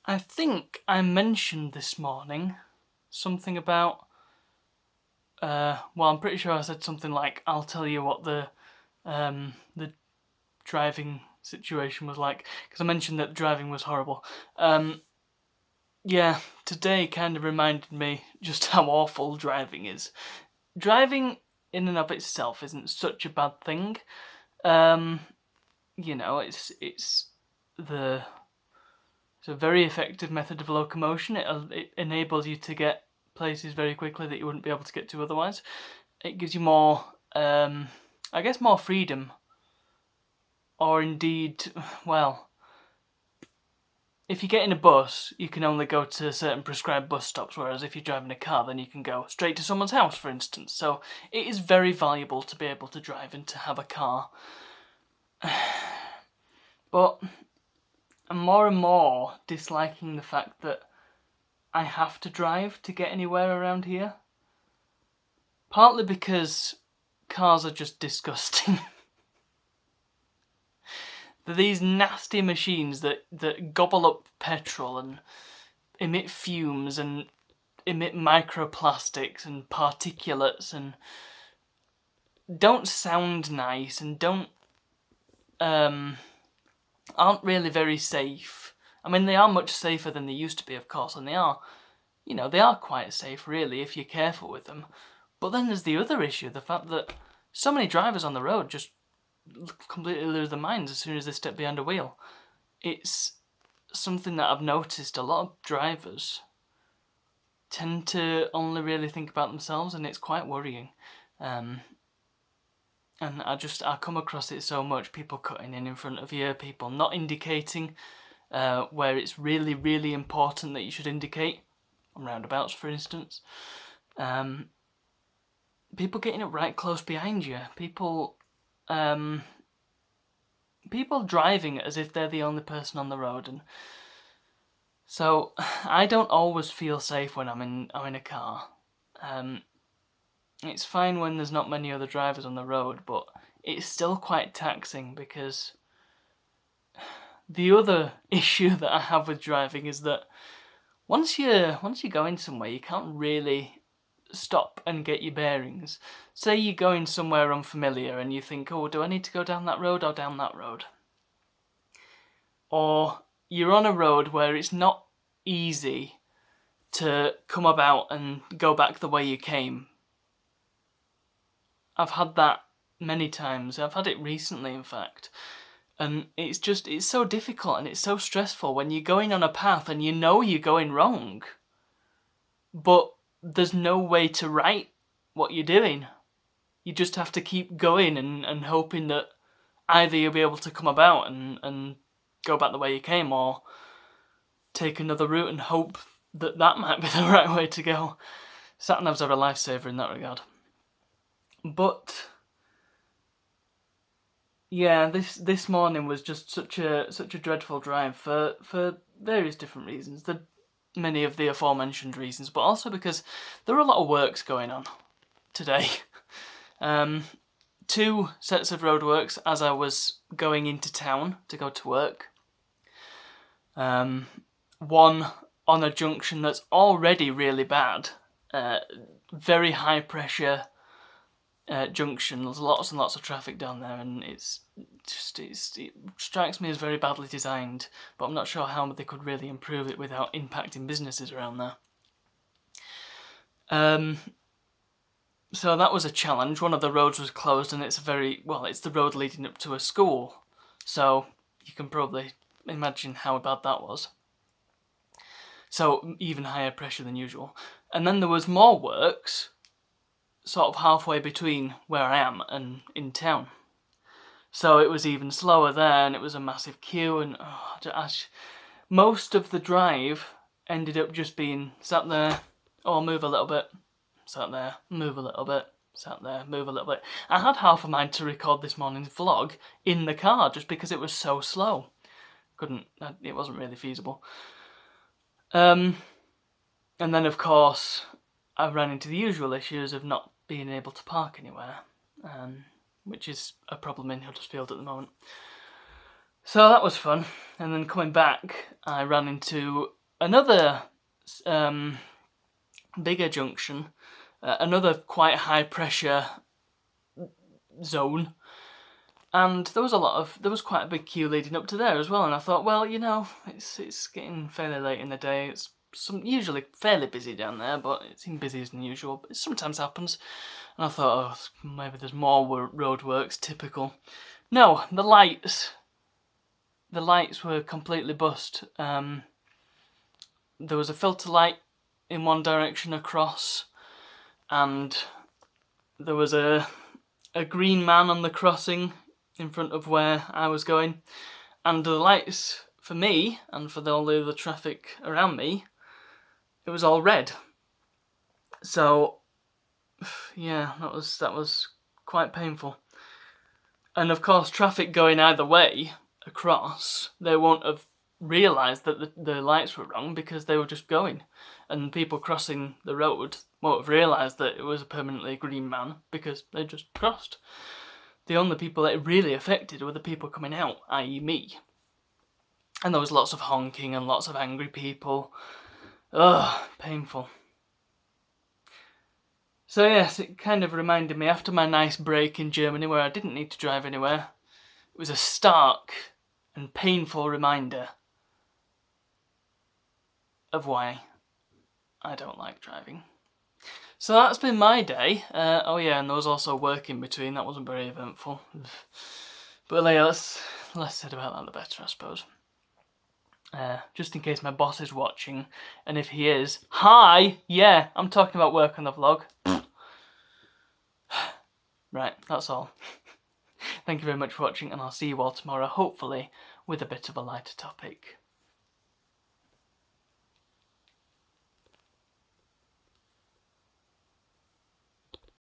I think I mentioned this morning something about. Well, I'm pretty sure I said something like, "I'll tell you what the driving situation was like," because I mentioned that driving was horrible. Yeah, today kind of reminded me just how awful driving is. Driving in and of itself isn't such a bad thing. Um, it's the it's a very effective method of locomotion. It enables you to get places very quickly that you wouldn't be able to get to otherwise. It gives you more, I guess, more freedom, or indeed, well, if you get in a bus, you can only go to certain prescribed bus stops, whereas if you're driving a car, then you can go straight to someone's house, for instance. So it is very valuable to be able to drive and to have a car. But I'm more and more disliking the fact that I have to drive to get anywhere around here. Partly because cars are just disgusting. They're these nasty machines that gobble up petrol and emit fumes and emit microplastics and particulates and don't sound nice and aren't really very safe. I mean, they are much safer than they used to be, of course, and they are quite safe, really, if you're careful with them. But then there's the other issue, the fact that so many drivers on the road just completely lose their minds as soon as they step behind a wheel. It's something that I've noticed. A lot of drivers tend to only really think about themselves, and it's quite worrying. And I come across it so much. People cutting in front of you, people not indicating where it's really, really important that you should indicate, on roundabouts, for instance. People getting it right close behind you. People driving as if they're the only person on the road, and so I don't always feel safe when I'm in a car. It's fine when there's not many other drivers on the road, but it's still quite taxing because the other issue that I have with driving is that once you're going somewhere, you can't really stop and get your bearings. Say you're going somewhere unfamiliar and you think, oh, do I need to go down that road or down that road? Or you're on a road where it's not easy to come about and go back the way you came. I've had that many times. I've had it recently, in fact. And it's so difficult and it's so stressful when you're going on a path and you know you're going wrong, but there's no way to right what you're doing. You just have to keep going and hoping that either you'll be able to come about and go back the way you came, or take another route and hope that might be the right way to go. Sat-navs are a lifesaver in that regard. But yeah, this morning was just such a dreadful drive for various different reasons. Many of the aforementioned reasons, but also because there were a lot of works going on today. 2 sets of roadworks as I was going into town to go to work. One on a junction that's already really bad, very high pressure junction. There's lots and lots of traffic down there, and it strikes me as very badly designed, but I'm not sure how they could really improve it without impacting businesses around there. So that was a challenge. One of the roads was closed, and it's the road leading up to a school, so you can probably imagine how bad that was. So even higher pressure than usual. And then there was more works sort of halfway between where I am and in town. So it was even slower there, and it was a massive queue, and most of the drive ended up just being sat there, move a little bit, sat there, move a little bit, sat there, move a little bit. I had half a mind to record this morning's vlog in the car just because it was so slow. It wasn't really feasible. And then, of course, I ran into the usual issues of not being able to park anywhere, which is a problem in Huddersfield at the moment. So that was fun. And then coming back, I ran into another bigger junction, another quite high pressure zone, and there was quite a big queue leading up to there as well. And I thought, well, you know, it's getting fairly late in the day. It's usually fairly busy down there, but it seemed busier than usual. But it sometimes happens. And I thought, oh, maybe there's more roadworks. Typical. No, the lights were completely bust. There was a filter light in one direction across, and there was a green man on the crossing in front of where I was going, and the lights for me and for all the other traffic around me, it was all red. So yeah, that was quite painful. And of course, traffic going either way across, they won't have realised that the lights were wrong because they were just going. And people crossing the road won't have realised that it was a permanently green man because they just crossed. The only people that it really affected were the people coming out, i.e. me. And there was lots of honking and lots of angry people. Ugh, painful. So yes, it kind of reminded me, after my nice break in Germany where I didn't need to drive anywhere, it was a stark and painful reminder of why I don't like driving. So that's been my day. Oh yeah, and there was also work in between. That wasn't very eventful. But yeah, less said about that the better, I suppose. Just in case my boss is watching, and if he is, hi! Yeah, I'm talking about work on the vlog. Right, that's all. Thank you very much for watching, and I'll see you all tomorrow, hopefully with a bit of a lighter topic.